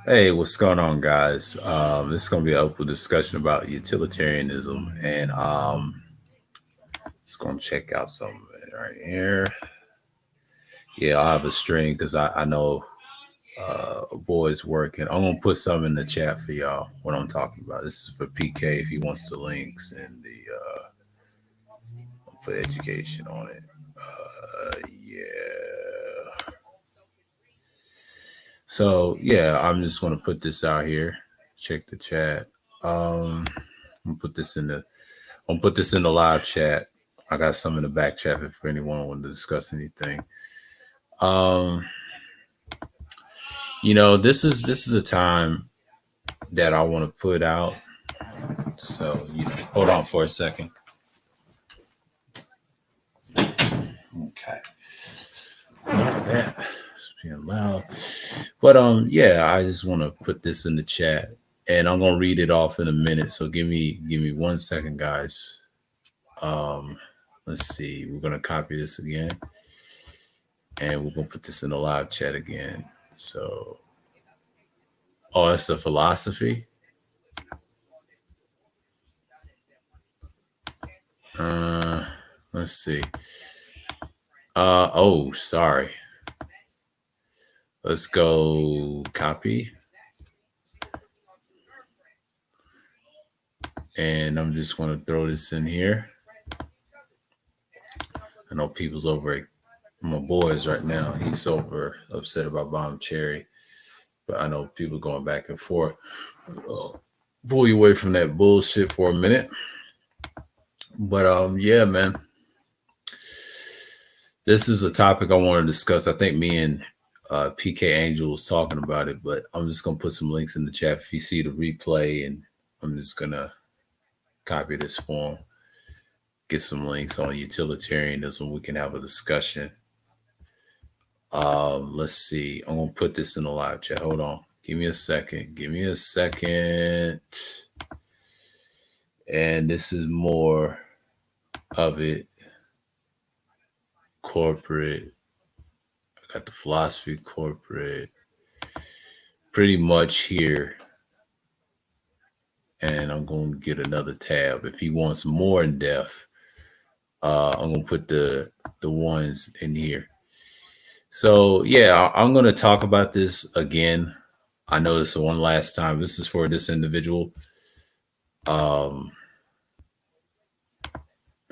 Hey, what's going on, guys? This is going to be an open discussion about utilitarianism, and just going to check out some of it right here. Yeah, I have a string because I know a boy's working. I'm going to put some in the chat for y'all what I'm talking about. This is for PK if he wants the links and the for education on it. Yeah. So yeah, I'm just going to put this out here. Check the chat. I'm gonna put this in the I'm gonna put this in the live chat. I got some in the back chat if anyone wants to discuss anything. Um, this is a time that I want to put out. So hold on for a second. Okay, enough of that. It's being loud. But yeah, I just want to put this in the chat, and I'm gonna read it off in a minute. So give me 1 second, guys. Um, let's see. We're gonna copy this again, and we're gonna put this in the live chat again. So, oh, that's the philosophy. Uh, let's see. Oh, sorry. Let's go copy, and I'm just gonna throw this in here. I know people's over at my boys right now. He's super upset about Bomb Cherry, but I know people going back and forth. Pull you away from that bullshit for a minute. But yeah, man, this is a topic I want to discuss. I think me and PK Angel was talking about it, but I'm just gonna put some links in the chat if you see the replay, and I'm just gonna copy this form, get some links on utilitarianism. We can have a discussion. Let's see. I'm gonna put this in the live chat. Hold on. Give me a second. Give me a second. And this is more of it. Corporate. I got the philosophy corporate. Pretty much here. And I'm going to get another tab. If he wants more in depth, I'm going to put the ones in here. So yeah, I'm going to talk about this again. I know this one last time. This is for this individual. The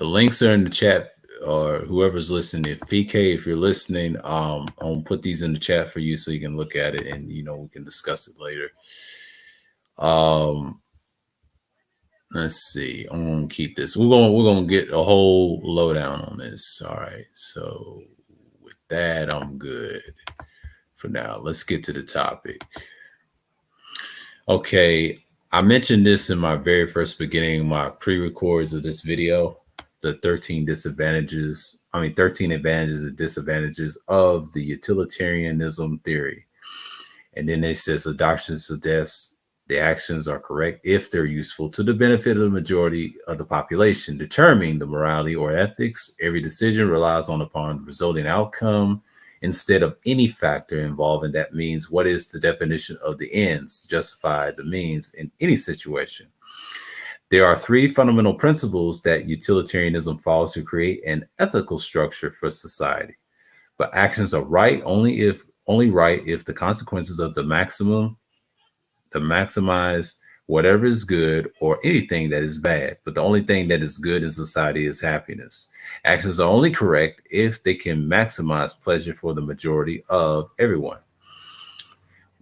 links are in the chat, or whoever's listening. If PK, if you're listening, I'm gonna put these in the chat for you so you can look at it, and we can discuss it later. Let's see. I'm gonna keep this. We're gonna get a whole lowdown on this. All right. So with that, I'm good for now. Let's get to the topic. Okay, I mentioned this in my very first beginning, my pre-records of this video, the 13 advantages and disadvantages of the utilitarianism theory. And then it says the doctrine suggests the actions are correct if they're useful to the benefit of the majority of the population. Determining the morality or ethics, every decision relies upon the resulting outcome instead of any factor involving that means. What is the definition of the ends justify the means in any situation? There are three fundamental principles that utilitarianism follows to create an ethical structure for society. But actions are only right if the consequences of the maximize whatever is good or anything that is bad. But the only thing that is good in society is happiness. Actions are only correct if they can maximize pleasure for the majority of everyone.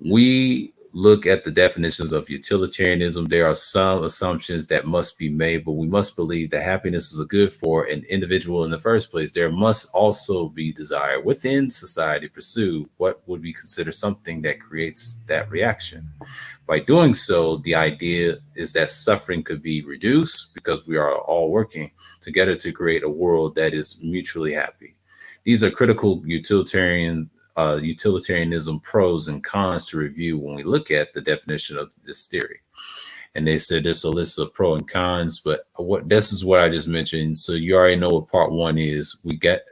We look at the definitions of utilitarianism. There are some assumptions that must be made, but we must believe that happiness is a good for an individual in the first place. There must also be desire within society to pursue what would be considered something that creates that reaction. By doing so, the idea is that suffering could be reduced because we are all working together to create a world that is mutually happy. These are critical utilitarianism pros and cons to review when we look at the definition of this theory. And they said there's a list of pro and cons, but this is what I just mentioned. So you already know what part one is. We get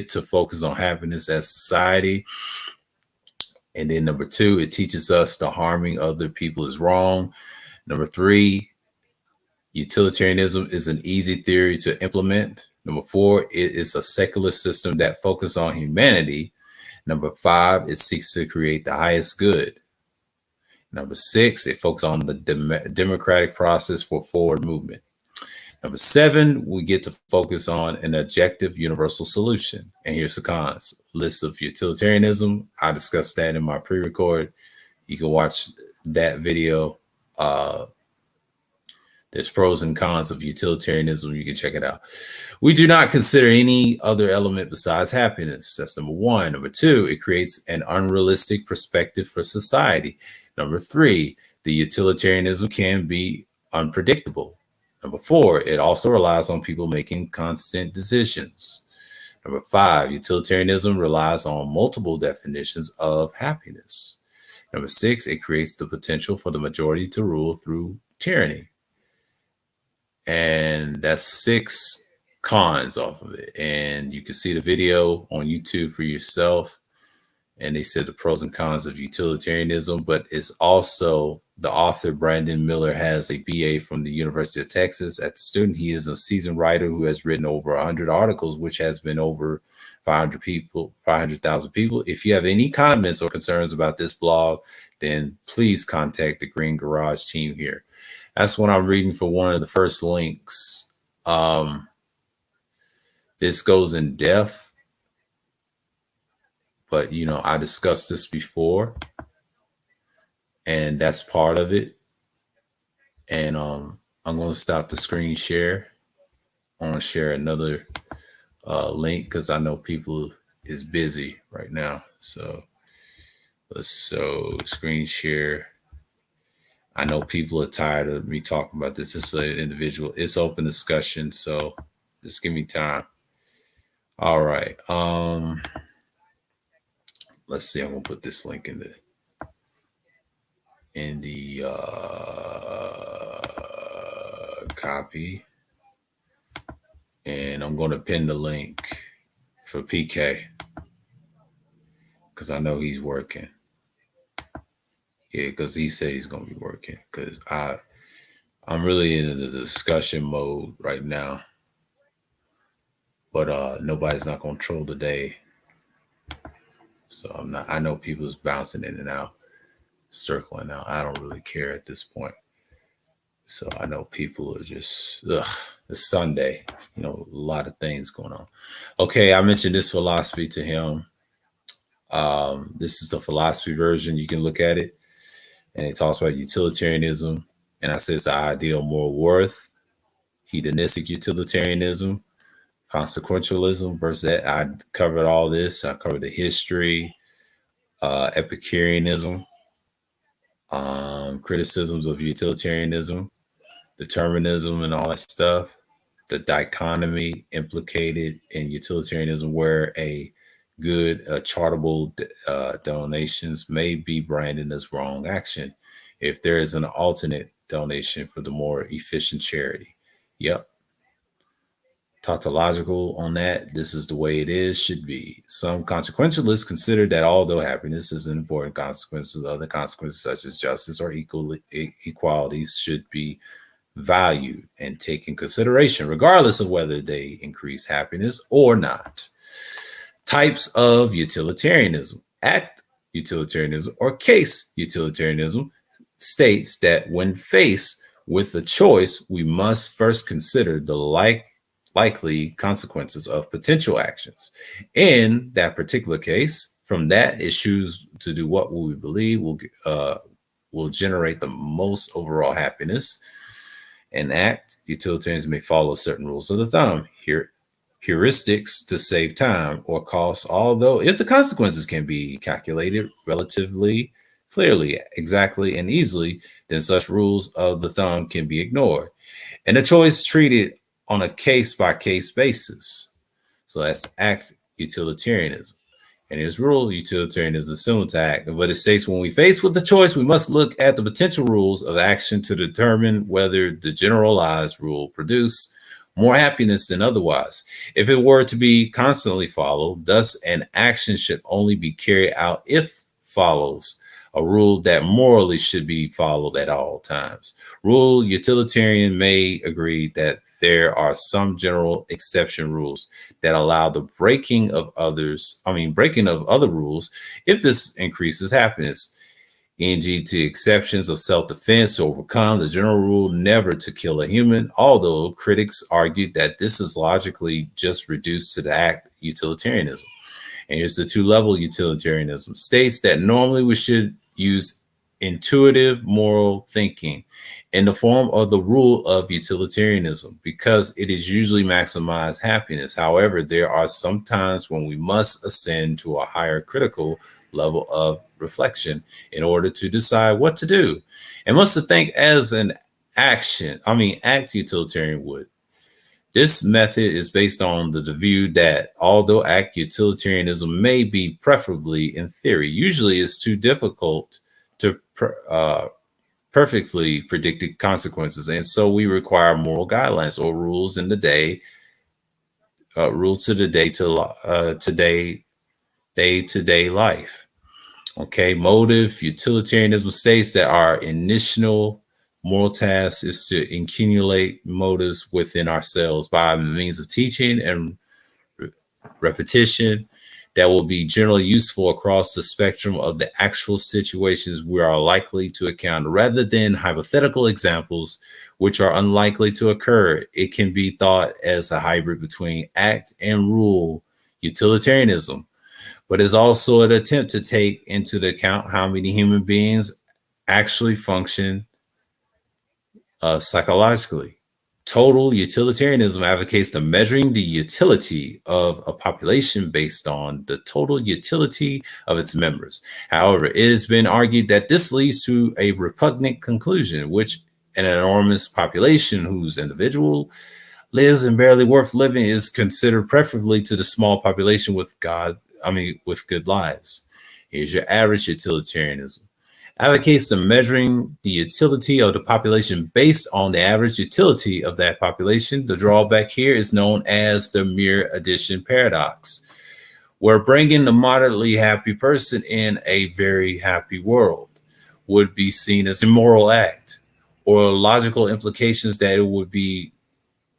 to focus on happiness as society, And then number 2, it teaches us the harming other people is wrong. Number 3, utilitarianism is an easy theory to implement. Number 4, it is a secular system that focuses on humanity. Number 5, it seeks to create the highest good. Number 6, it focuses on the democratic process for forward movement. Number 7, we get to focus on an objective universal solution. And here's the cons. List of utilitarianism. I discussed that in my pre-record. You can watch that video. There's pros and cons of utilitarianism. You can check it out. We do not consider any other element besides happiness. That's number 1. Number 2, it creates an unrealistic perspective for society. Number 3, the utilitarianism can be unpredictable. Number 4, it also relies on people making constant decisions. Number 5, utilitarianism relies on multiple definitions of happiness. Number 6, it creates the potential for the majority to rule through tyranny. And that's 6 cons off of it. And you can see the video on YouTube for yourself. And they said the pros and cons of utilitarianism, but it's also the author, Brandon Miller, has a BA from the University of Texas as a student. He is a seasoned writer who has written over 100 articles, which has been over 500,000 people. If you have any comments or concerns about this blog, then please contact the Green Garage team here. That's what I'm reading for one of the first links. This goes in depth, but I discussed this before, and that's part of it. And I'm going to stop the screen share. I want to share another link because I know people is busy right now. So screen share. I know people are tired of me talking about this. It's an individual. It's open discussion, so just give me time. All right. Let's see. I'm gonna put this link in the copy, and I'm gonna pin the link for PK because I know he's working. Yeah, because he said he's gonna be working. Because I'm really in the discussion mode right now, but nobody's not gonna troll today. So I'm not. I know people's bouncing in and out, circling out. I don't really care at this point. So I know people are just it's Sunday. A lot of things going on. Okay, I mentioned this philosophy to him. This is the philosophy version. You can look at it. And it talks about utilitarianism. And I said it's the ideal moral worth, hedonistic utilitarianism, consequentialism versus that. I covered all this. I covered the history, Epicureanism, criticisms of utilitarianism, determinism, and all that stuff. The dichotomy implicated in utilitarianism, where a good charitable donations may be branded as wrong action if there is an alternate donation for the more efficient charity. Yep. Tautological on that. This is the way it is, should be. Some consequentialists consider that although happiness is an important consequence, other consequences such as justice or equalities should be valued and taken consideration, regardless of whether they increase happiness or not. Types of utilitarianism. Act utilitarianism or case utilitarianism states that when faced with a choice, we must first consider the likely consequences of potential actions. In that particular case, from that, it chooses to do what we believe will generate the most overall happiness. And act utilitarians may follow certain rules of the thumb. Heuristics to save time or costs, although if the consequences can be calculated relatively clearly, exactly, and easily, then such rules of the thumb can be ignored. And the choice treated on a case-by-case basis. So that's act utilitarianism. And his rule utilitarianism is similar to act, but it states when we face with the choice, we must look at the potential rules of action to determine whether the generalized rule produce more happiness than otherwise. If it were to be constantly followed, thus an action should only be carried out if follows, a rule that morally should be followed at all times. Rule utilitarian may agree that there are some general exception rules that allow the breaking of other rules if this increases happiness, e.g., to exceptions of self-defense to overcome the general rule never to kill a human, although critics argue that this is logically just reduced to the act utilitarianism. And here's the two-level utilitarianism. States that normally we should use intuitive moral thinking in the form of the rule of utilitarianism because it is usually maximize happiness. However, there are some times when we must ascend to a higher critical level of reflection in order to decide what to do and must think as an act utilitarian would. This method is based on the view that although act utilitarianism may be preferably in theory, usually it's too difficult to perfectly predict the consequences. And so we require moral guidelines or rules in the day, rules to the day-to-day life. Okay, motive utilitarianism states that our initial moral task is to accumulate motives within ourselves by means of teaching and repetition that will be generally useful across the spectrum of the actual situations we are likely to encounter, rather than hypothetical examples which are unlikely to occur. It can be thought as a hybrid between act and rule utilitarianism, but is also an attempt to take into account how many human beings actually function psychologically. Total utilitarianism advocates the measuring the utility of a population based on the total utility of its members. However, it has been argued that this leads to a repugnant conclusion, which an enormous population whose individual lives and barely worth living is considered preferably to the small population with with good lives. Here's your average utilitarianism. Advocates the measuring the utility of the population based on the average utility of that population. The drawback here is known as the mere addition paradox, where bringing the moderately happy person in a very happy world would be seen as a moral act, or logical implications that it would be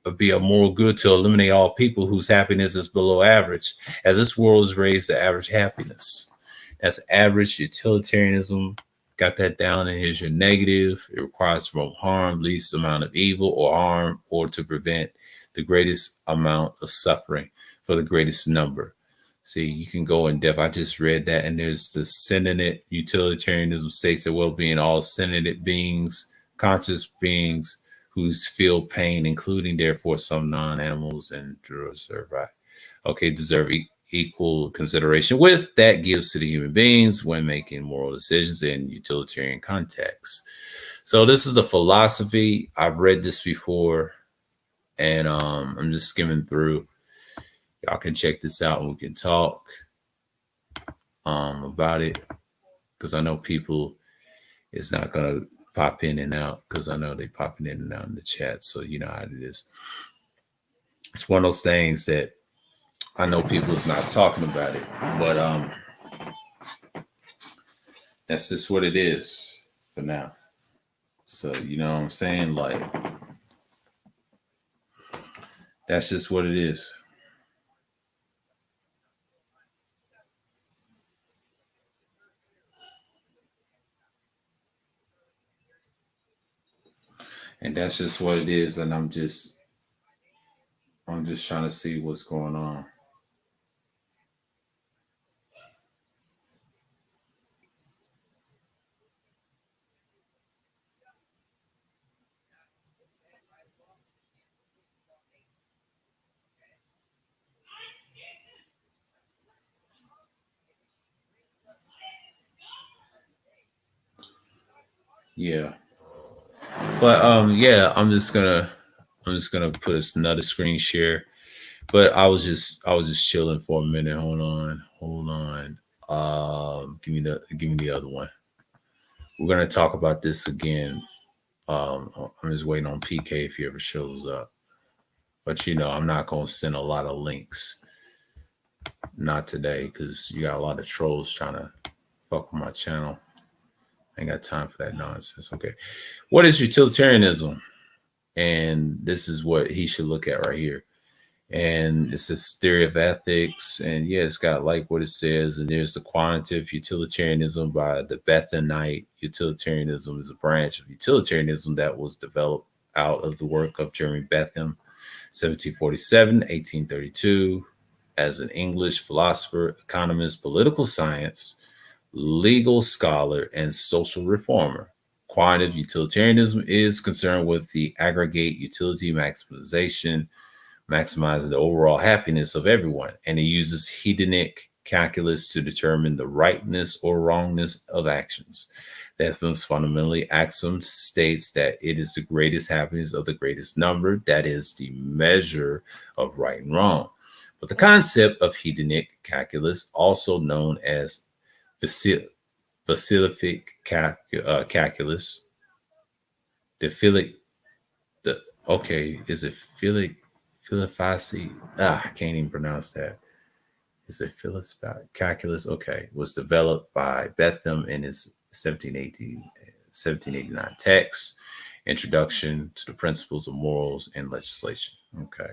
a moral good to eliminate all people whose happiness is below average, as this world is raised to average happiness. That's average utilitarianism. Got that down, and here's your negative. It requires from harm least amount of evil or harm, or to prevent the greatest amount of suffering for the greatest number. See, you can go in depth. I just read that, and there's the sentient utilitarianism states that well-being, all sentient beings, conscious beings who feel pain, including therefore some non-animals and deserve equal consideration with that gives to the human beings when making moral decisions in utilitarian contexts. So this is the philosophy. I've read this before, and I'm just skimming through. Y'all can check this out and we can talk about it, because I know people is not gonna pop in and out, because I know they popping in and out in the chat. So you know how it is. It's one of those things that I know people is not talking about it, but that's just what it is for now. So you know what I'm saying? Like, that's just what it is. And that's just what it is. And I'm just trying to see what's going on. Yeah. But yeah, I'm just gonna put another screen share. But I was just chilling for a minute. Hold on. Give me the other one. We're gonna talk about this again. I'm just waiting on PK if he ever shows up. But you know, I'm not gonna send a lot of links. Not today, because you got a lot of trolls trying to Fuck with my channel. I ain't got time for that nonsense. Okay. What is utilitarianism? And this is what he should look at right here. And it's this theory of ethics. And yeah, it's got like what it says. And there's the quantitative utilitarianism by the Bethanite. Utilitarianism is a branch of utilitarianism that was developed out of the work of Jeremy Bentham, 1747, 1832, as an English philosopher, economist, political science, legal scholar, and social reformer. Quantitative utilitarianism is concerned with the aggregate utility maximization, maximizing the overall happiness of everyone, and it uses hedonic calculus to determine the rightness or wrongness of actions. That most fundamentally, axiom states that it is the greatest happiness of the greatest number, that is the measure of right and wrong. But the concept of hedonic calculus, also known as Basilific calculus. The philic, the okay, is it philic, philiphacy? I can't even pronounce that. Is it phyllis calculus? Okay, was developed by Bentham in his 1789 text, Introduction to the Principles of Morals and Legislation. Okay.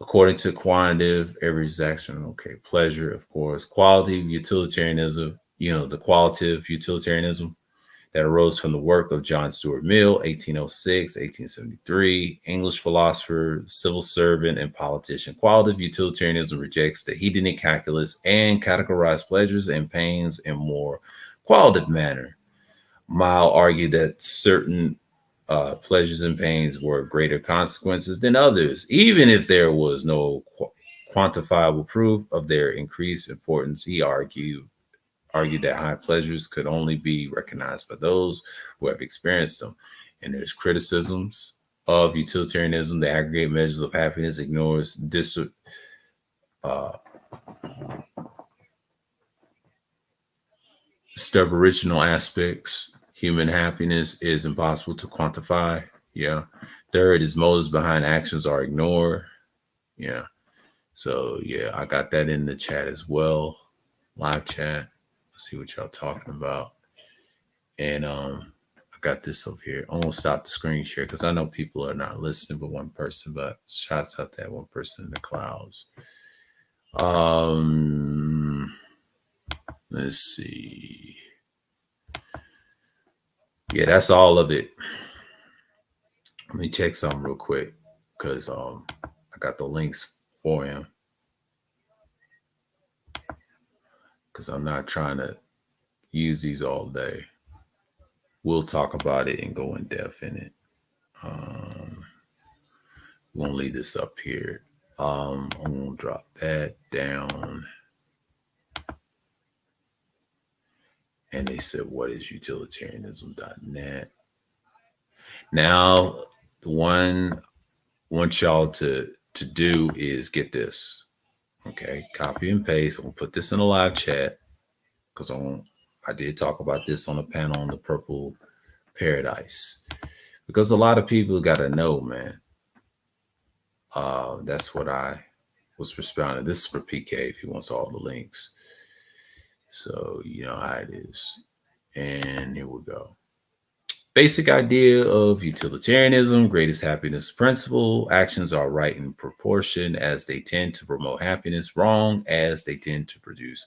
According to quantitative, every action, okay, pleasure, of course, quality utilitarianism, the qualitative utilitarianism that arose from the work of John Stuart Mill, 1806, 1873, English philosopher, civil servant, and politician. Qualitative utilitarianism rejects the hedonic calculus and categorizes pleasures and pains in more qualitative manner. Mill argued that certain pleasures and pains were greater consequences than others, even if there was no quantifiable proof of their increased importance. He argued that high pleasures could only be recognized by those who have experienced them. And there's criticisms of utilitarianism. The aggregate measures of happiness ignores original aspects. Human happiness is impossible to quantify. Yeah. Third is motives behind actions are ignored. Yeah. So yeah, I got that in the chat as well. Live chat. Let's see what y'all talking about. And I got this over here. I'm gonna stop the screen share because I know people are not listening but one person, but shouts out to that one person in the clouds. Let's see. Yeah, that's all of it. Let me check something real quick because I got the links for him. Because I'm not trying to use these all day. We'll talk about it and go in depth in it. We're gonna leave this up here. I'm gonna drop that down. And they said, what is utilitarianism.net? Now, the one I want y'all to do is get this. Okay, copy and paste. I'm gonna put this in a live chat because I did talk about this on the panel on the Purple Paradise. Because a lot of people got to know, man. That's what I was responding. This is for PK if he wants all the links. So you know how it is. And here we go. Basic idea of utilitarianism, greatest happiness principle. Actions are right in proportion as they tend to promote happiness, wrong as they tend to produce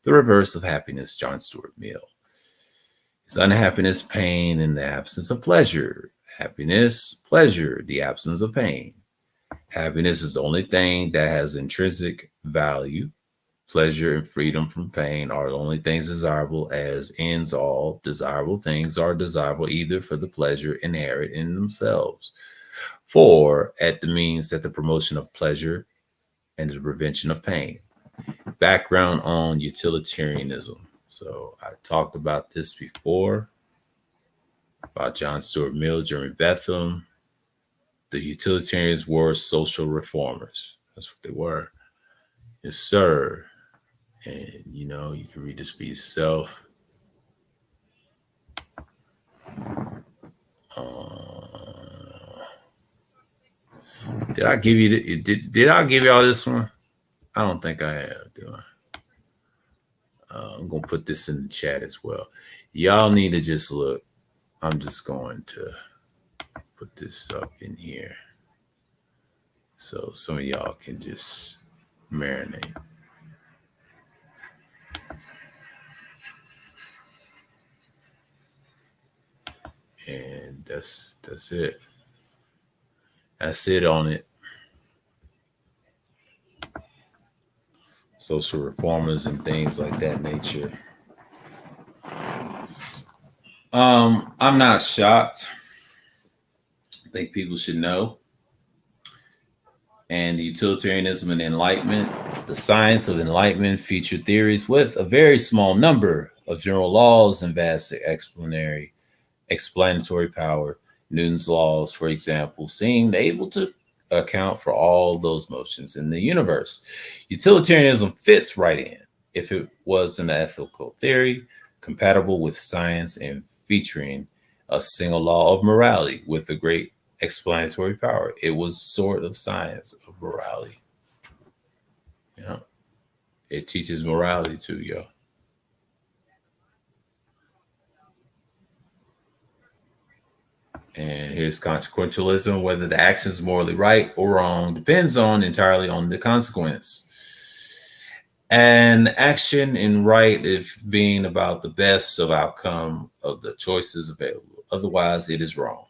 the reverse of happiness. John Stuart Mill. Is unhappiness pain in the absence of pleasure? Happiness, pleasure, the absence of pain. Happiness is the only thing that has intrinsic value. Pleasure and freedom from pain are the only things desirable as ends. All desirable things are desirable either for the pleasure inherent in themselves, for at the means that the promotion of pleasure and the prevention of pain. Background on utilitarianism. So I talked about this before, about John Stuart Mill, Jeremy Bentham. The utilitarians were social reformers. That's what they were. Yes, sir. And, you know, you can read this for yourself. Did I give you did I give y'all this one? I don't think I have, do I? I'm going to put this in the chat as well. Y'all need to just look. I'm just going to put this up in here so some of y'all can just marinate. And that's it. That's it on it. Social reformers and things like that nature. I'm not shocked. I think people should know. And utilitarianism and enlightenment, the science of enlightenment featured theories with a very small number of general laws and vast explanatory power. Newton's laws, for example, seemed able to account for all those motions in the universe. Utilitarianism fits right in if it was an ethical theory compatible with science and featuring a single law of morality with a great explanatory power. It was sort of science of morality. You know, it teaches morality too, yo. And here's consequentialism. Whether the action is morally right or wrong depends on entirely on the consequence. And action in right if being about the best of outcome of the choices available. Otherwise, it is wrong.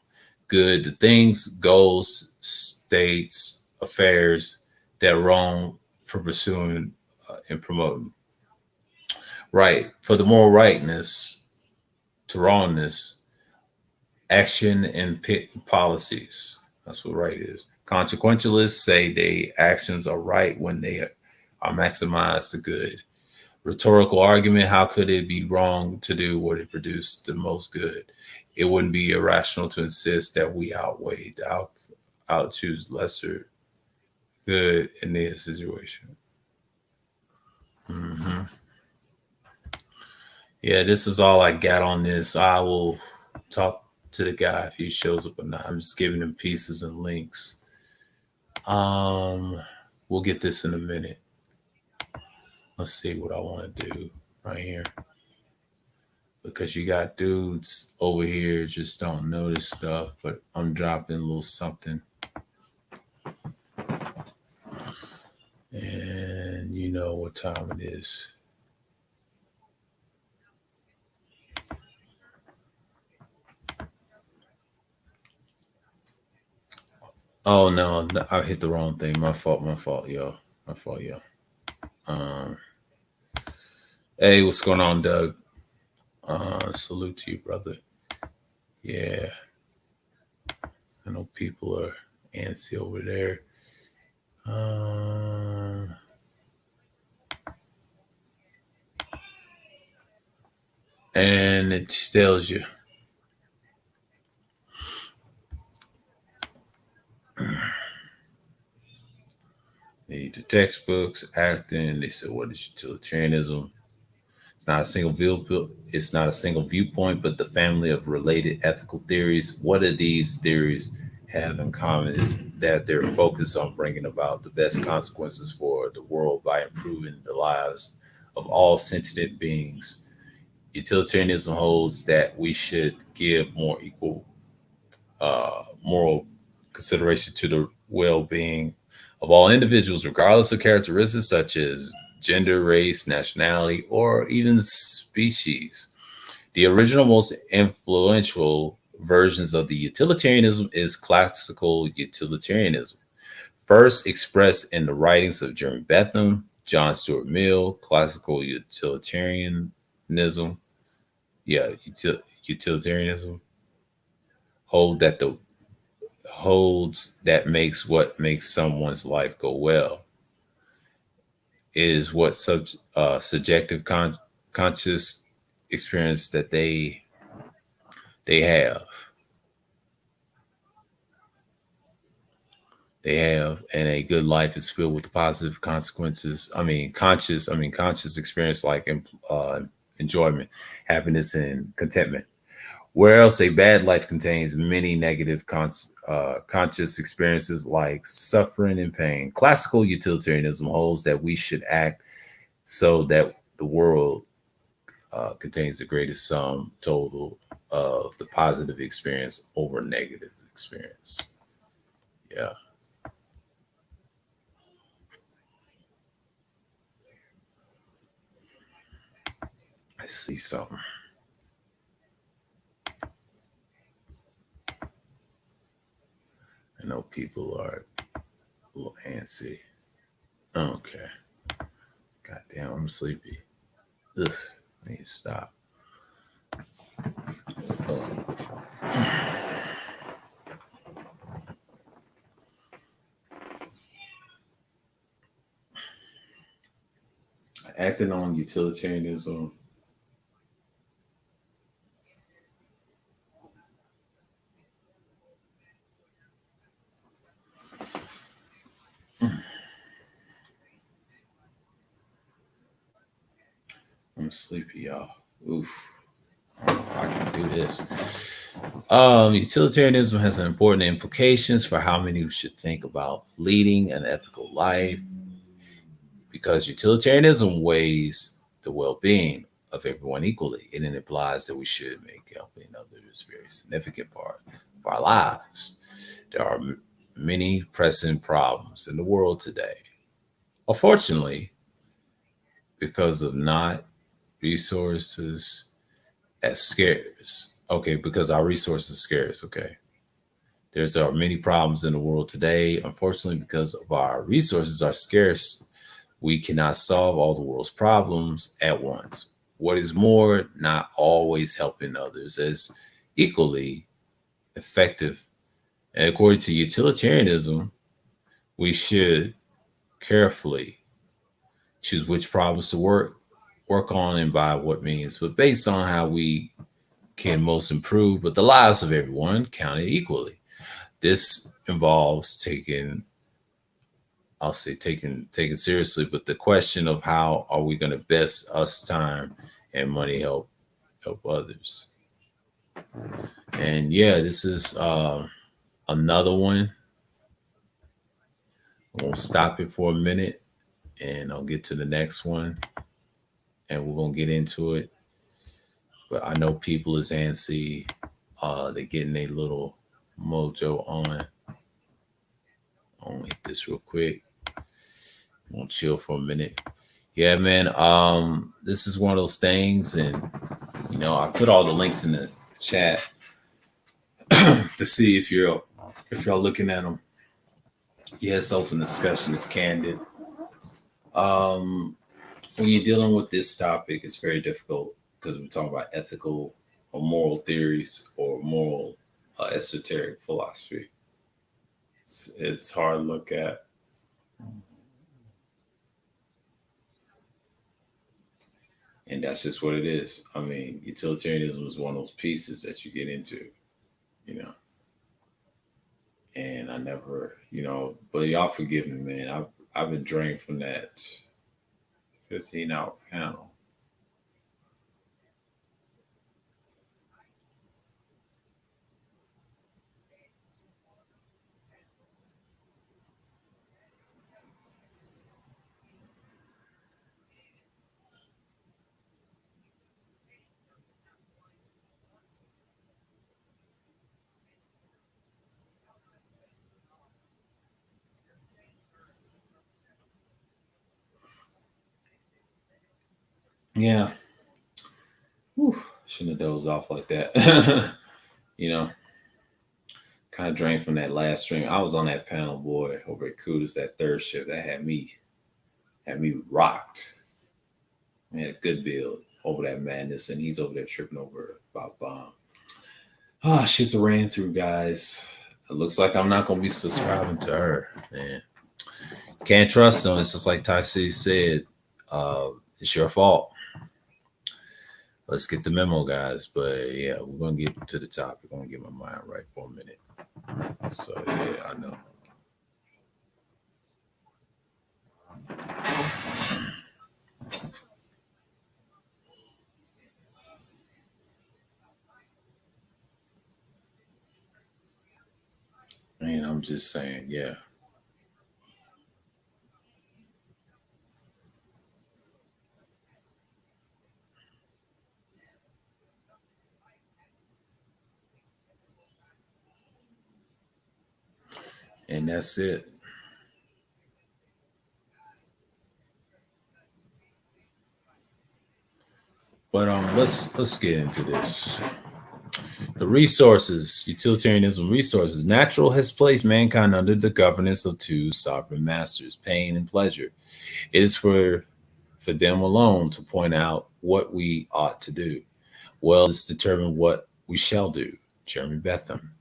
Good, the things, goals, states, affairs that are wrong for pursuing and promoting. Right. For the moral rightness to wrongness, action and policies. That's what right is. Consequentialists say they actions are right when they are maximized to good. Rhetorical argument, how could it be wrong to do what it produced the most good? It wouldn't be irrational to insist that we outweigh out choose lesser good in this situation. Mm-hmm. Yeah, this is all I got on this. I will talk to the guy if he shows up or not. I'm just giving him pieces and links. We'll get this in a minute. Let's see what I want to do right here. Because you got dudes over here just don't notice stuff, but I'm dropping a little something. And you know what time it is. Oh no, I hit the wrong thing. My fault, yo. My fault, yo. Hey, what's going on, Doug? Salute to you, brother. Yeah. I know people are antsy over there. And it tells you. The textbooks, acting. They said, "What is utilitarianism?" It's not a single view. It's not a single viewpoint, but the family of related ethical theories. What do these theories have in common is that they're focused on bringing about the best consequences for the world by improving the lives of all sentient beings. Utilitarianism holds that we should give more equal moral consideration to the well-being of all individuals, regardless of characteristics such as gender, race, nationality, or even species. The original, most influential versions of the utilitarianism is classical utilitarianism, first expressed in the writings of Jeremy Bentham, John Stuart Mill. Classical utilitarianism, utilitarianism holds that makes what makes someone's life go well is what subjective conscious experience that they have. And a good life is filled with positive consequences. Conscious experience like enjoyment, happiness, and contentment. Whereas a bad life contains many negative conscious experiences like suffering and pain. Classical utilitarianism holds that we should act so that the world contains the greatest sum total of the positive experience over negative experience. Yeah, I see something. I know people are a little antsy. Okay. God damn, I'm sleepy. Ugh, I need to stop. Acting on utilitarianism. I'm sleepy, y'all. Oof. I don't know if I can do this. Utilitarianism has important implications for how many should think about leading an ethical life because utilitarianism weighs the well-being of everyone equally, and it implies that we should make helping others a very significant part of our lives. There are many pressing problems in the world today. Unfortunately, because of not resources as scarce. Okay, because our resources are scarce. Okay. There's are many problems in the world today. Unfortunately, because of our resources are scarce, we cannot solve all the world's problems at once. What is more, not always helping others is equally effective. And according to utilitarianism, we should carefully choose which problems to work on and by what means, but based on how we can most improve, but the lives of everyone counted equally. This involves taking, I'll say taking seriously, but the question of how are we going to best us time and money help others. And yeah, this is another one. We'll stop it for a minute and I'll get to the next one and we're gonna get into it. But I know people is antsy. They're getting a little mojo on. I'll hit this real quick. We'll chill for a minute. Yeah, man. This is one of those things, and I put all the links in the chat to see if you're looking at them. Yeah, it's open discussion. It's candid. Um, when you're dealing with this topic, it's very difficult because we're talking about ethical or moral theories or moral esoteric philosophy. It's hard to look at. And that's just what it is. I mean, utilitarianism is one of those pieces that you get into, you know. And I never, but y'all forgive me, man. I've been drained from that 15-hour panel. Yeah. Whew. Shouldn't have dozed off like that. you know, kind of drained from that last stream. I was on that panel, boy, over at Kudos, that third shift. That had me rocked. We had a good build over that madness, and he's over there tripping over about bomb. She's a ran through, guys. It looks like I'm not gonna be subscribing to her, man. Can't trust them. It's just like Taisi said. It's your fault. Let's get the memo, guys. But yeah, we're gonna get to the topic. I'm gonna get my mind right for a minute. So yeah, I know. And I'm just saying, yeah. And that's it. But let's get into this. The resources, utilitarianism resources. Natural has placed mankind under the governance of two sovereign masters, pain and pleasure. It is for them alone to point out what we ought to do. Well, it's determine what we shall do. Jeremy Bentham.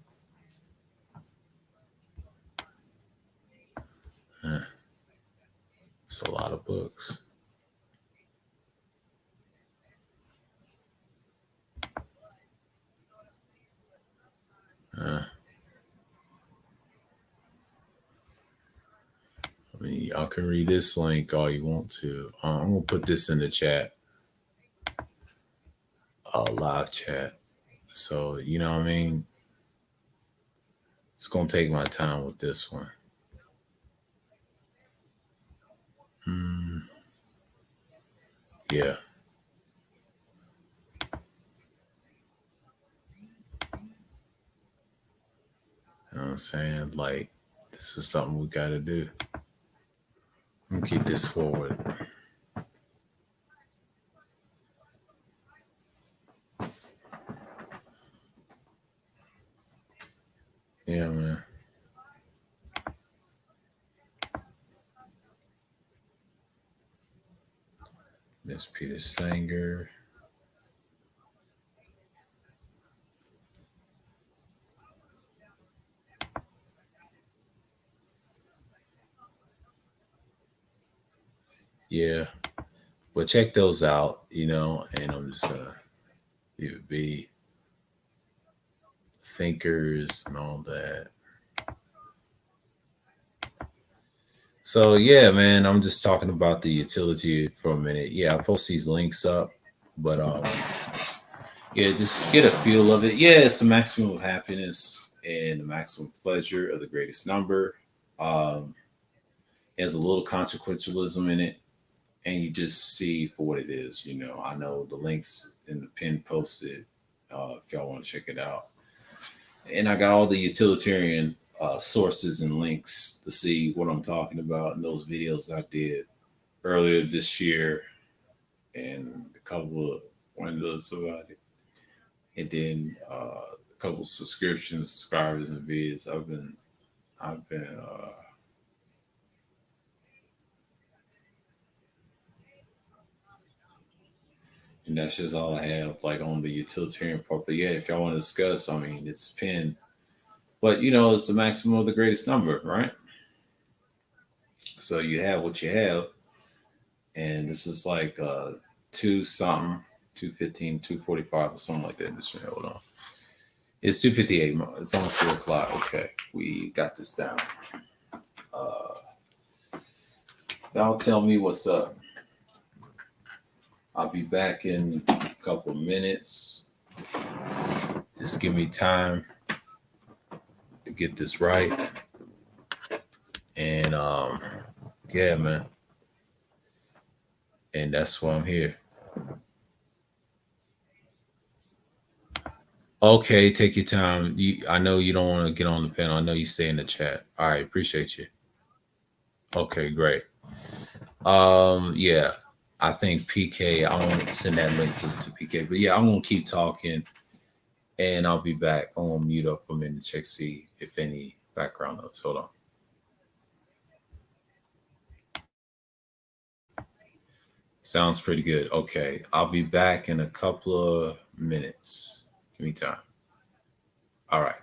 It's a lot of books. I mean, y'all can read this link all you want to. I'm gonna put this in the chat, a live chat. So you know what I mean. It's gonna take my time with this one. Mm, yeah, you know what I'm saying. Like, this is something we gotta do. I'm gonna keep this forward. Yeah, man. Miss Peter Sanger. Yeah, but check those out. You know, and I'm just gonna leave it be. Thinkers and all that. So yeah, man, I'm just talking about the utility for a minute. Yeah, I'll post these links up, but yeah, just get a feel of it. Yeah, it's the maximum of happiness and the maximum pleasure of the greatest number. Um, it has a little consequentialism in it, and you just see for what it is. You know, I know the links in the pin posted if y'all want to check it out. And I got all the utilitarian sources and links to see what I'm talking about in those videos I did earlier this year, and a couple of windows about it, and then a couple of subscriptions, subscribers, and vids. I've been, and that's just all I have, like on the utilitarian part. But yeah, if y'all want to discuss, I mean, it's pinned, but you know, it's the maximum of the greatest number, right? So you have what you have, and this is like two something, 2:15, 2:45, or something like that. This hold on. It's 2:58. It's almost 4 o'clock. Okay, we got this down. Uh, y'all tell me what's up. I'll be back in a couple minutes. Just give me time to get this right. And yeah, man. And that's why I'm here. Okay, take your time. I know you don't want to get on the panel. I know you stay in the chat. All right, appreciate you. Okay, great. Yeah, I think PK. I want to send that link to PK. But yeah, I'm gonna keep talking, and I'll be back. I'm gonna mute up for a minute to check see if any background notes. Hold on. Sounds pretty good. Okay, I'll be back in a couple of minutes. Give me time. All right.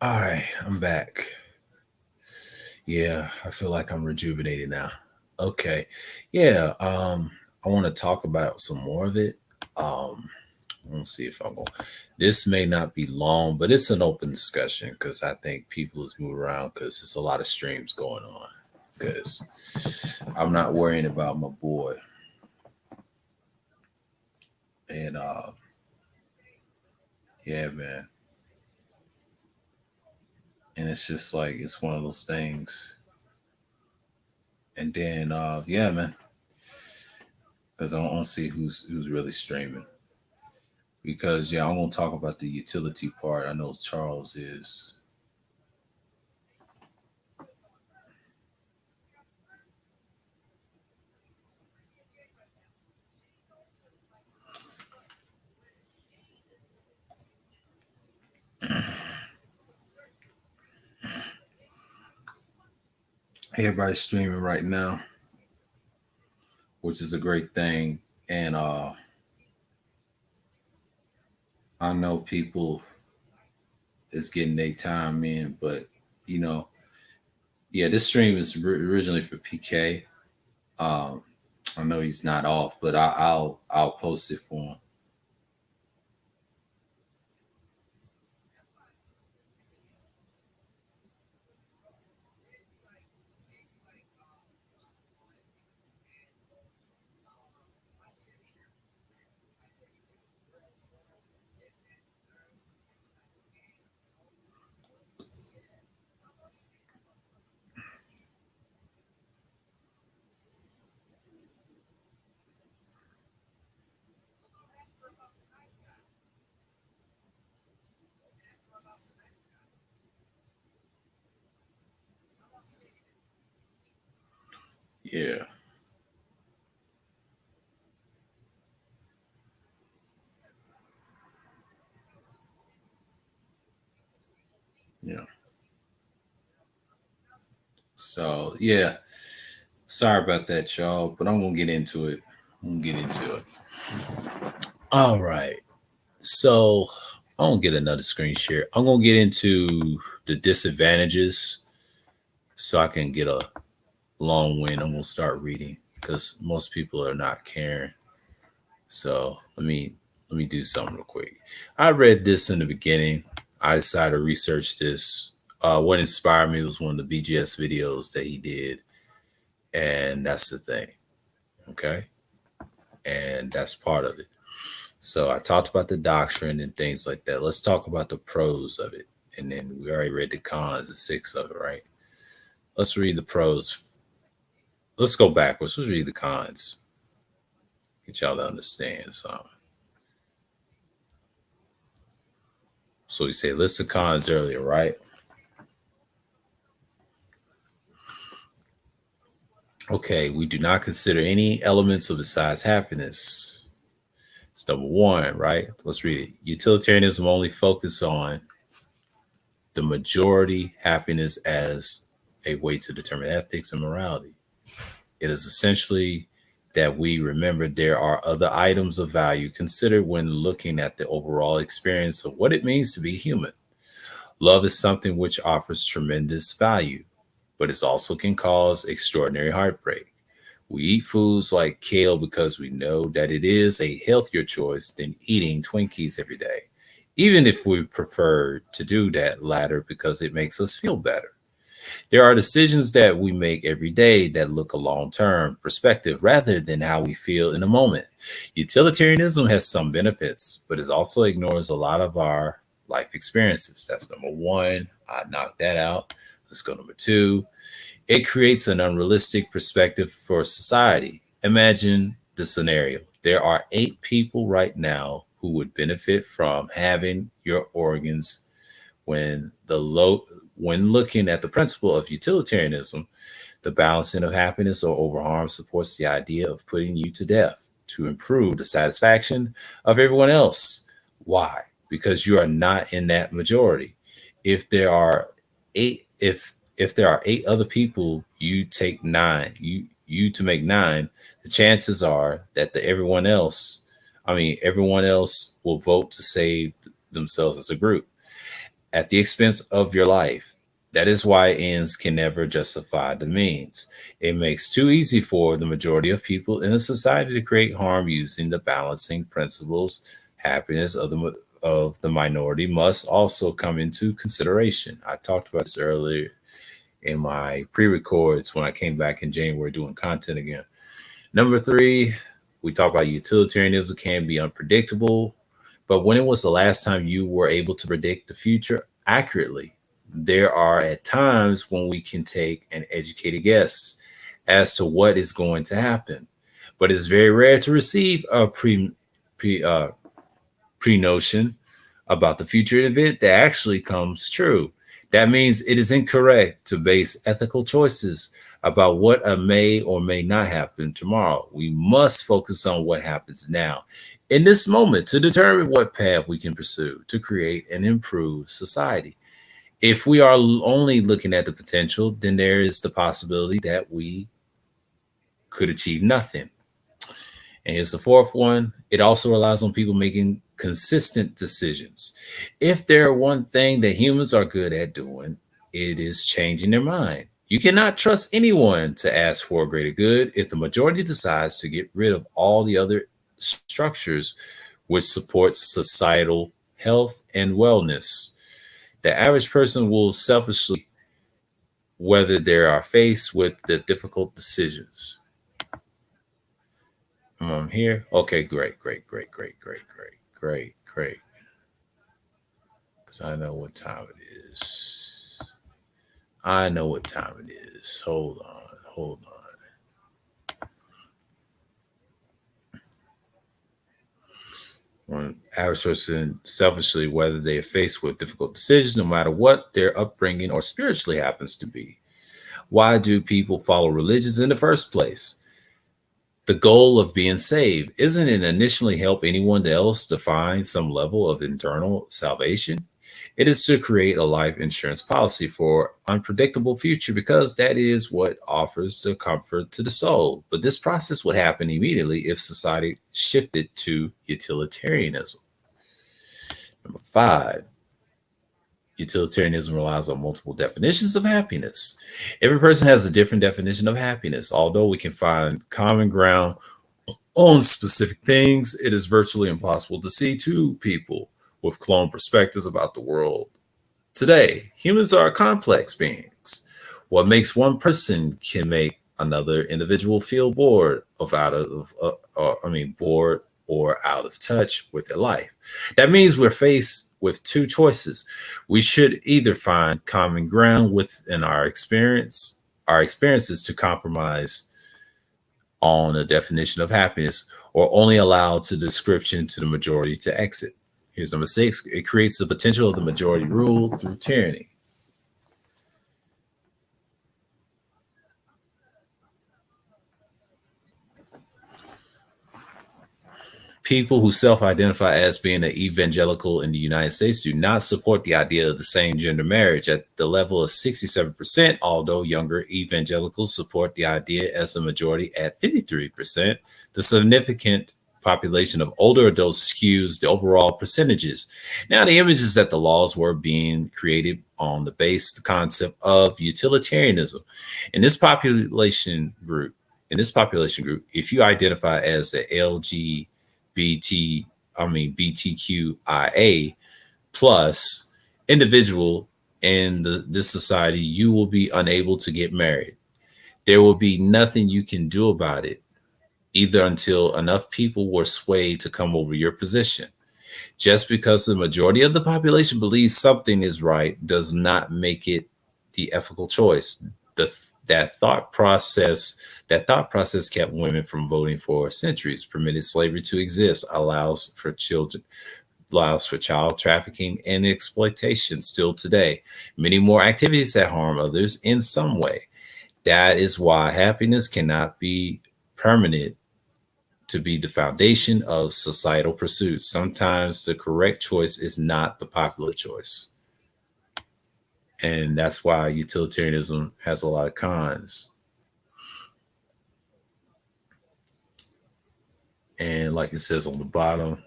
All right, I'm back. Yeah, I feel like I'm rejuvenated now. Okay. Yeah, I want to talk about some more of it. Let's see if I'm going. This may not be long, but it's an open discussion because I think people is moving around because there's a lot of streams going on. Because I'm not worrying about my boy, and yeah, man, and it's just like it's one of those things. And then yeah, man, because I don't see who's really streaming. Because yeah, I'm gonna talk about the utility part. I know Charles is. Everybody's streaming right now, which is a great thing. And I know people is getting their time in, but you know, yeah, this stream is originally for PK. Um, I know he's not off, but I'll post it for him. Yeah, yeah. So yeah, sorry about that, y'all, but I'm gonna get into it. I'm gonna get into it. All right. So I'm gonna get another screen share. I'm gonna get into the disadvantages so I can get a long win. I'm gonna start reading because most people are not caring. So let me do something real quick. I read this in the beginning. I decided to research this. What inspired me was one of the BGS videos that he did, and that's the thing. Okay, and that's part of it. So I talked about the doctrine and things like that. Let's talk about the pros of it. And then we already read the cons, the six of it, right? Let's read the pros. Let's go backwards. Let's read the cons. Get y'all to understand something. So we say list of cons earlier, right? Okay, we do not consider any elements of besides happiness. It's number one, right? Let's read it. Utilitarianism only focus on the majority happiness as a way to determine ethics and morality. It is essentially that we remember there are other items of value considered when looking at the overall experience of what it means to be human. Love is something which offers tremendous value, but it also can cause extraordinary heartbreak. We eat foods like kale because we know that it is a healthier choice than eating Twinkies every day, even if we prefer to do that latter because it makes us feel better. There are decisions that we make every day that look a long term perspective rather than how we feel in a moment. Utilitarianism has some benefits, but it also ignores a lot of our life experiences. That's number one. I knocked that out. Let's go number two. It creates an unrealistic perspective for society. Imagine the scenario. There are 8 people right now who would benefit from having your organs when the low when looking at the principle of utilitarianism, the balancing of happiness or over harm supports the idea of putting you to death to improve the satisfaction of everyone else. Why? Because you are not in that majority. If there are if there are 8 other people, you take nine. You to make nine. The chances are that everyone else will vote to save themselves as a group. at the expense of your life. That is why ends can never justify the means. It makes too easy for the majority of people in a society to create harm using the balancing principles. Happiness of the minority must also come into consideration. I talked about this earlier in my pre-records when I came back in January doing content again. Number three, we talk about utilitarianism can be unpredictable, but when it was the last time you were able to predict the future accurately? There are at times when we can take an educated guess as to what is going to happen, but it's very rare to receive a pre pre-notion about the future event that actually comes true. That means it is incorrect to base ethical choices about what may or may not happen tomorrow. We must focus on what happens now in this moment to determine what path we can pursue to create an improved society. If we are only looking at the potential, then there is the possibility that we could achieve nothing. And here's the fourth one. It also relies on people making consistent decisions. If there are one thing that humans are good at doing, it is changing their mind. You cannot trust anyone to ask for a greater good if the majority decides to get rid of all the other structures which support societal health and wellness. The average person will selfishly whether they are faced with the difficult decisions. I'm here. Okay, great, great, great, great, great, great, great, great. Because I know what time it is. I know what time it is. Hold on, hold on. When average person selfishly, whether they are faced with difficult decisions, no matter what their upbringing or spiritually happens to be. Why do people follow religions in the first place? The goal of being saved isn't it initially help anyone else to find some level of internal salvation? It is to create a life insurance policy for unpredictable future because that is what offers the comfort to the soul. But this process would happen immediately if society shifted to utilitarianism. Number five, utilitarianism relies on multiple definitions of happiness. Every person has a different definition of happiness. Although we can find common ground on specific things, it is virtually impossible to see two people with clone perspectives about the world. Today, humans are complex beings. What makes one person can make another individual feel bored of out of, bored or out of touch with their life. That means we're faced with two choices. We should either find common ground within our experiences to compromise on a definition of happiness, or only allow to description to the majority to exit. Here's number six. It creates the potential of the majority rule through tyranny. People who self identify as being an evangelical in the United States do not support the idea of the same gender marriage at the level of 67%, although younger evangelicals support the idea as a majority at 53%. The significant population of older adults skews the overall percentages. Now, the image is that the laws were being created on the base concept of utilitarianism. In this population group, if you identify as a BTQIA plus individual in this society, you will be unable to get married. There will be nothing you can do about it, either until enough people were swayed to come over your position. Just because the majority of the population believes something is right does not make it the ethical choice. The, that thought process kept women from voting for centuries, permitted slavery to exist, allows for child trafficking and exploitation still today. Many more activities that harm others in some way. That is why happiness cannot be permanent to be the foundation of societal pursuits. Sometimes the correct choice is not the popular choice. And that's why utilitarianism has a lot of cons. And like it says on the bottom,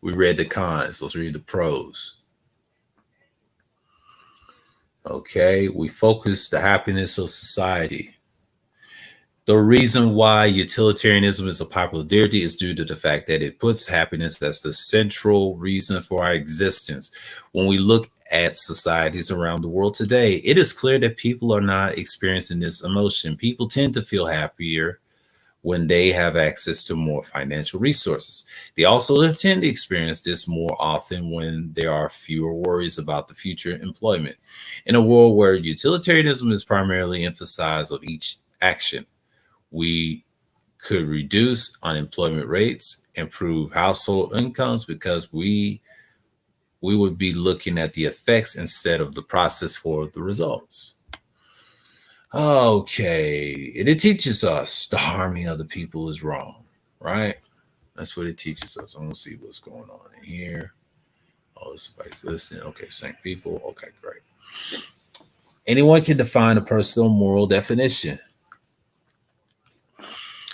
we read the cons. Let's read the pros. Okay, we focus the happiness of society. The reason why utilitarianism is a popular theory is due to the fact that it puts happiness as the central reason for our existence. When we look at societies around the world today, it is clear that people are not experiencing this emotion. People tend to feel happier when they have access to more financial resources. They also tend to experience this more often when there are fewer worries about the future employment. In a world where utilitarianism is primarily emphasized of each action, we could reduce unemployment rates, improve household incomes because we would be looking at the effects instead of the process for the results. Okay, it teaches us the harming other people is wrong, right? That's what it teaches us. I'm gonna see what's going on in here. Oh, somebody's listening. Okay, same people. Okay, great. Anyone can define a personal moral definition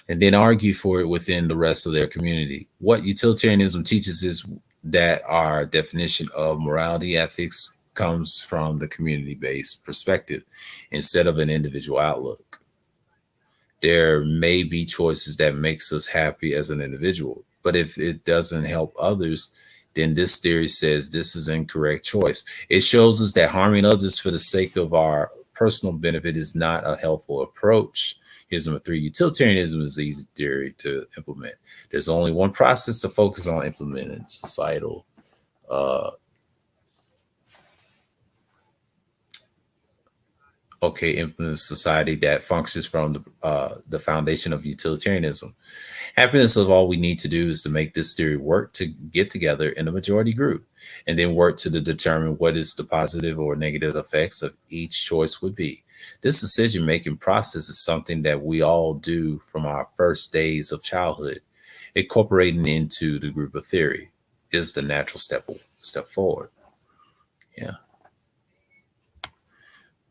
and then argue for it within the rest of their community. What utilitarianism teaches is that our definition of morality ethics comes from the community-based perspective instead of an individual outlook. There may be choices that makes us happy as an individual, but if it doesn't help others, then this theory says this is an incorrect choice. It shows us that harming others for the sake of our personal benefit is not a helpful approach. Here's number three. Utilitarianism is an easy theory to implement. There's only one process to focus on implementing societal uh, implement society that functions from the foundation of utilitarianism. Happiness of all we need to do is to make this theory work to get together in a majority group and then work to determine what is the positive or negative effects of each choice would be. This decision making process is something that we all do from our first days of childhood. Incorporating into the group of theory is the natural step forward. Yeah.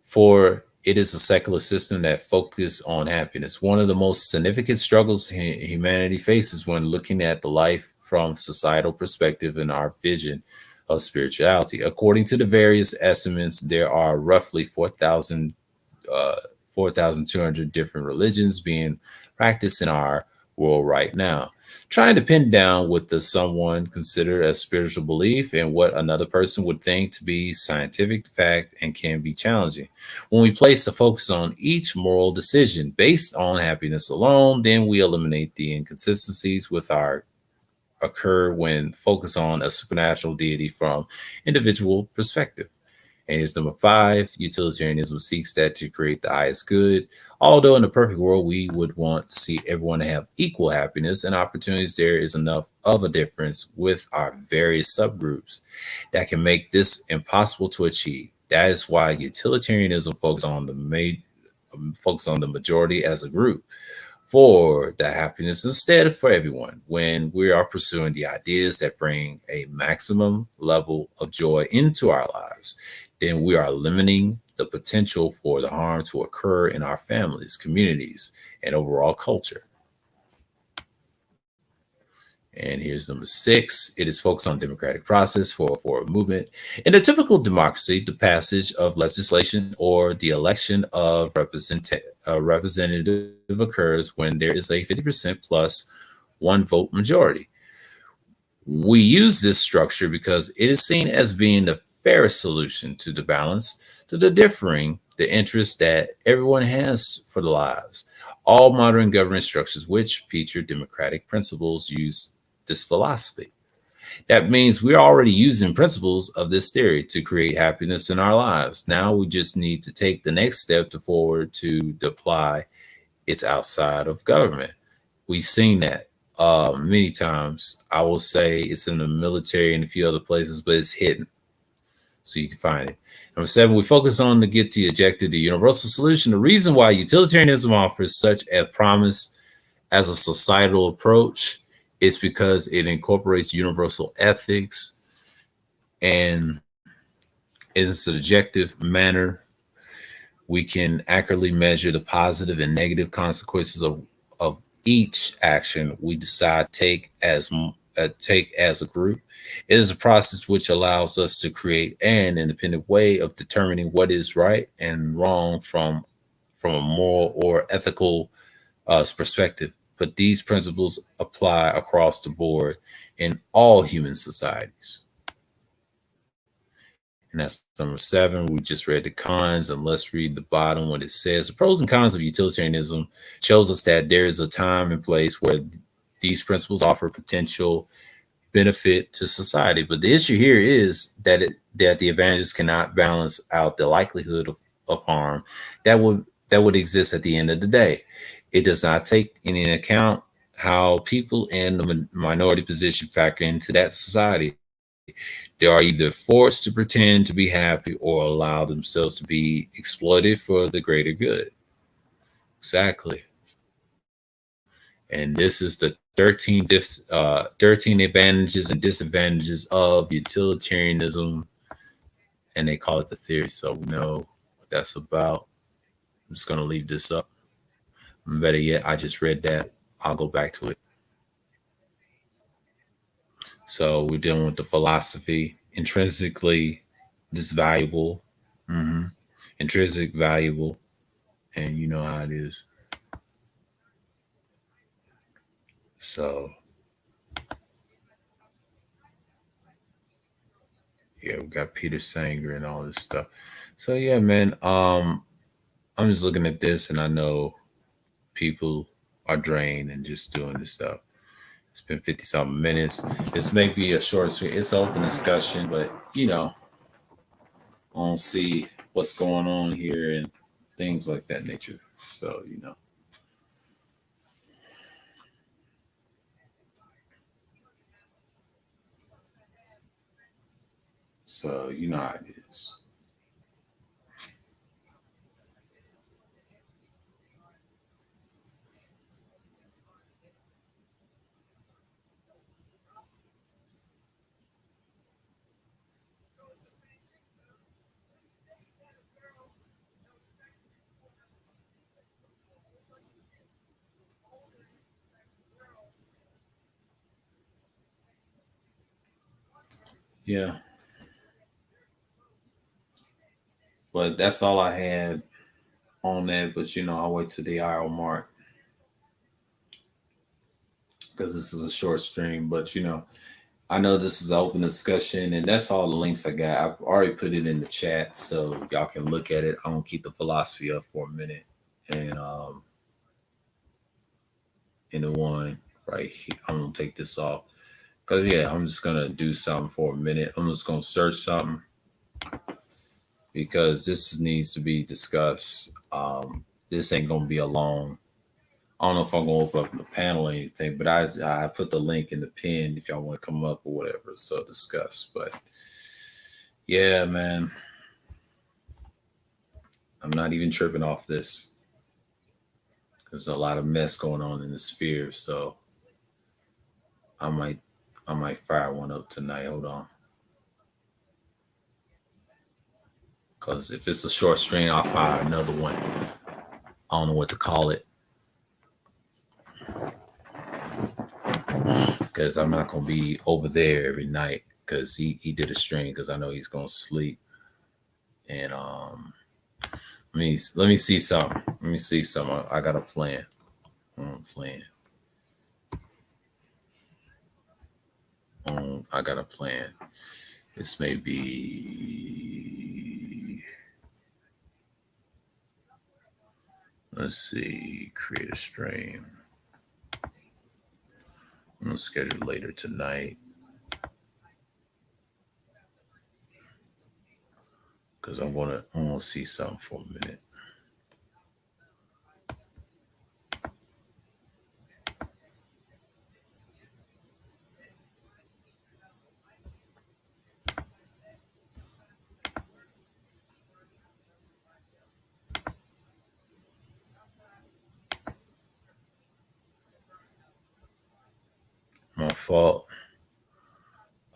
For it is a secular system that focuses on happiness. One of the most significant struggles humanity faces when looking at the life from societal perspective and our vision of spirituality. According to the various estimates, there are roughly 4,200 different religions being practiced in our world right now. Trying to pin down what the someone considered a spiritual belief and what another person would think to be scientific fact and can be challenging. When we place the focus on each moral decision based on happiness alone, then we eliminate the inconsistencies with our occur when focus on a supernatural deity from individual perspective. And here's number five. Utilitarianism seeks that to create the highest good. Although in a perfect world, we would want to see everyone have equal happiness and opportunities, there is enough of a difference with our various subgroups that can make this impossible to achieve. That is why utilitarianism focus on the majority as a group for the happiness instead for everyone. When we are pursuing the ideas that bring a maximum level of joy into our lives, then we are limiting the potential for the harm to occur in our families, communities, and overall culture. And here's number six. It is focused on democratic process for a movement. In a typical democracy, the passage of legislation or the election of representative occurs when there is a 50% plus one vote majority. We use this structure because it is seen as being the fairest solution to the balance to the differing the interests that everyone has for the lives. All modern government structures which feature democratic principles use this philosophy. That means we're already using principles of this theory to create happiness in our lives. Now we just need to take the next step to forward to apply it's outside of government. We've seen that many times. I will say it's in the military and a few other places, but it's hidden. So you can find it. Number seven, we focus on the get the objective, the universal solution. The reason why utilitarianism offers such a promise as a societal approach is because it incorporates universal ethics and in its objective manner we can accurately measure the positive and negative consequences of each action we decide to take take as a group. It is a process which allows us to create an independent way of determining what is right and wrong from a moral or ethical perspective. But these principles apply across the board in all human societies. And that's number 7. We just read the cons, and let's read the bottom what it says. The pros and cons of utilitarianism shows us that there is a time and place where these principles offer potential benefit to society. But the issue here is that the advantages cannot balance out the likelihood of harm that would exist at the end of the day. It does not take into account how people in the minority position factor into that society. They are either forced to pretend to be happy or allow themselves to be exploited for the greater good. Exactly. And this is the 13 advantages and disadvantages of utilitarianism, and they call it the theory. So we know what that's about. I'm just going to leave this up. Better yet, I just read that. I'll go back to it. So we're dealing with the philosophy, intrinsically this valuable, intrinsic valuable, and you know how it is. So yeah, we got Peter Sanger and all this stuff. So yeah, man. I'm just looking at this, and I know people are drained and just doing this stuff. It's been 50 something minutes. This may be a short, it's an open discussion, but I don't see what's going on here and things like that nature. So, so you know how it is. Yeah. But that's all I had on that. But, I'll wait till the hour mark because this is a short stream. But, I know this is an open discussion, and that's all the links I got. I've already put it in the chat so y'all can look at it. I'm gonna keep the philosophy up for a minute, and in the one right here, I'm gonna take this off because yeah, I'm just gonna do something for a minute. I'm just gonna search something because this needs to be discussed. This ain't gonna be a long. I don't know if I'm gonna open up the panel or anything, but I put the link in the pin if y'all want to come up or whatever, so discuss. But yeah, man, I'm not even tripping off this. There's a lot of mess going on in the sphere, so I might I might fire one up tonight. Hold on, because if it's a short stream, I'll fire another one. I don't know what to call it because I'm not gonna be over there every night because he did a stream because I know he's gonna sleep. And let me see something. Let me see something. I got a plan. I'm plan. I got a plan. This may be. Let's see. Create a stream. I'm gonna schedule later tonight because I want to see something for a minute. My fault.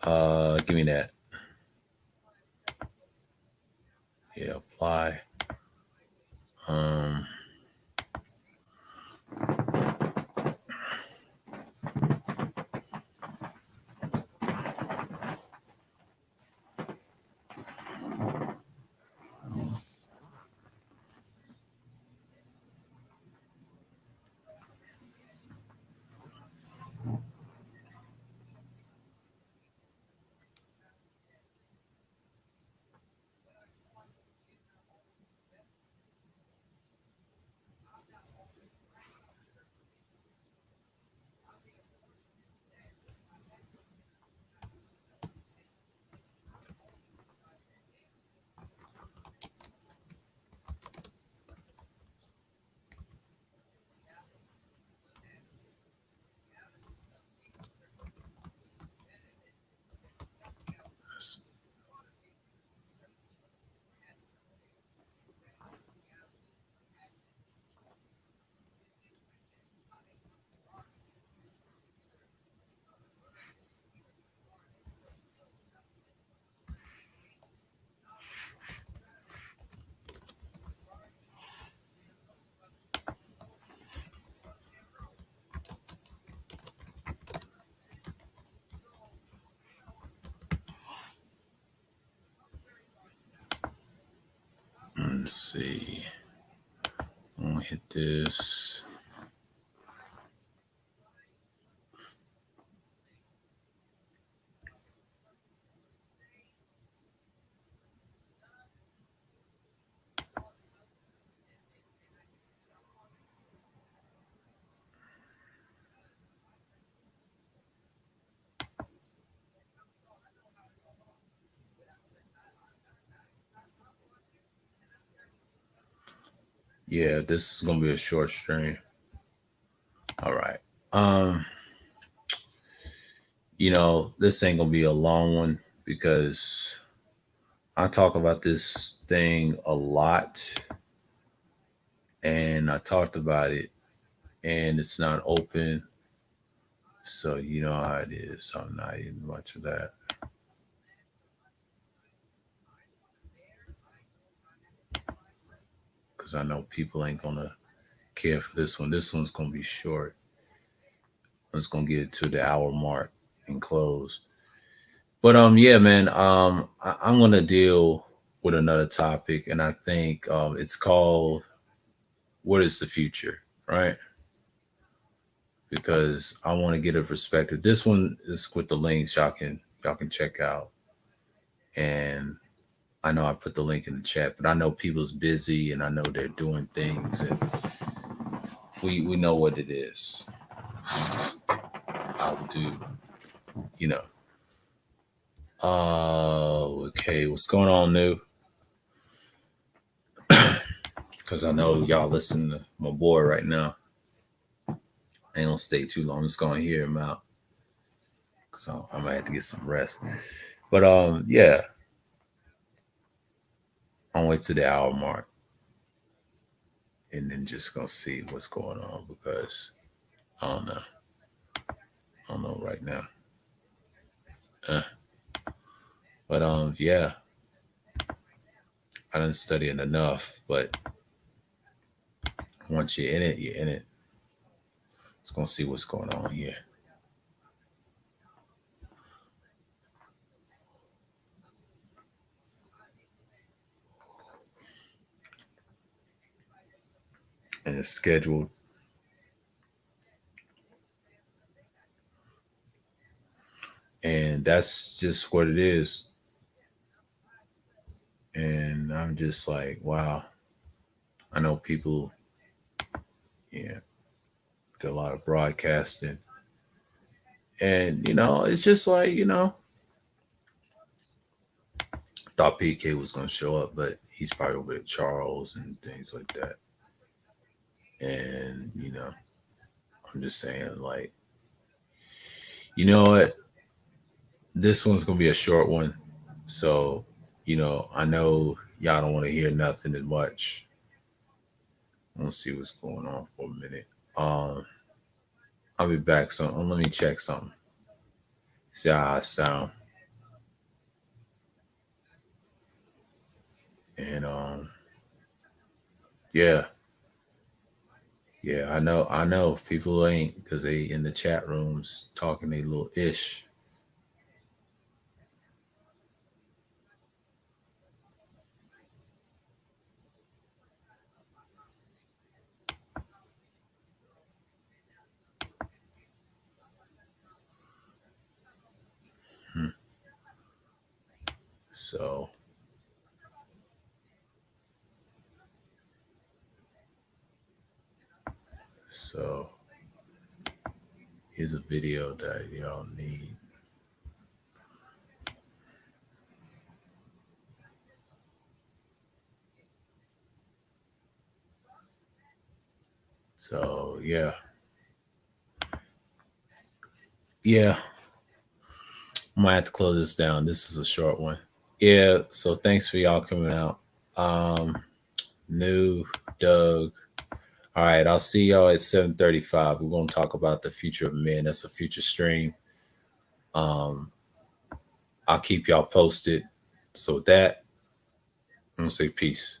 Give me that. Yeah, apply. Um, Let's see. I'm gonna hit this. Yeah, this is gonna be a short stream. All right. Um, this ain't gonna be a long one because I talk about this thing a lot, and I talked about it, and it's not open. So you know how it is. I'm not eating much of that because I know people ain't gonna care for this one. This one's gonna be short. It's gonna get to the hour mark and close. But yeah, man. I'm gonna deal with another topic, and I think it's called "What is the Future?" Right? Because I want to get a perspective. This one is with the links y'all can check out, and I know I put the link in the chat, but I know people's busy, and I know they're doing things, and we know what it is. I'll do, you know. Okay, what's going on, new? Because I know y'all listen to my boy right now. I ain't gonna stay too long. I'm just gonna hear him out because I might have to get some rest. But yeah, I'll wait to the hour mark and then just gonna see what's going on because I don't know. I don't know right now. Uh, but yeah, I didn't study it enough. But once you're in it, you're in it. Let's gonna see what's going on here. And it's scheduled. And that's just what it is. And I'm just like, wow. I know people, yeah, do a lot of broadcasting. And, it's just like, thought PK was going to show up, but he's probably with Charles and things like that. And, I'm just saying, like, you know what? This one's going to be a short one. So, I know y'all don't want to hear nothing as much. Let's see what's going on for a minute. I'll be back. So let me check something. See how I sound. And yeah, yeah, I know. People ain't because they in the chat rooms talking a little ish. Hmm. So, so here's a video that y'all need. So yeah, yeah. I might have to close this down. This is a short one. Yeah. So thanks for y'all coming out. Um, New Doug. All right, I'll see y'all at 7:35. We're gonna talk about the future of men. That's a future stream. Um, I'll keep y'all posted. So with that, I'm gonna say peace.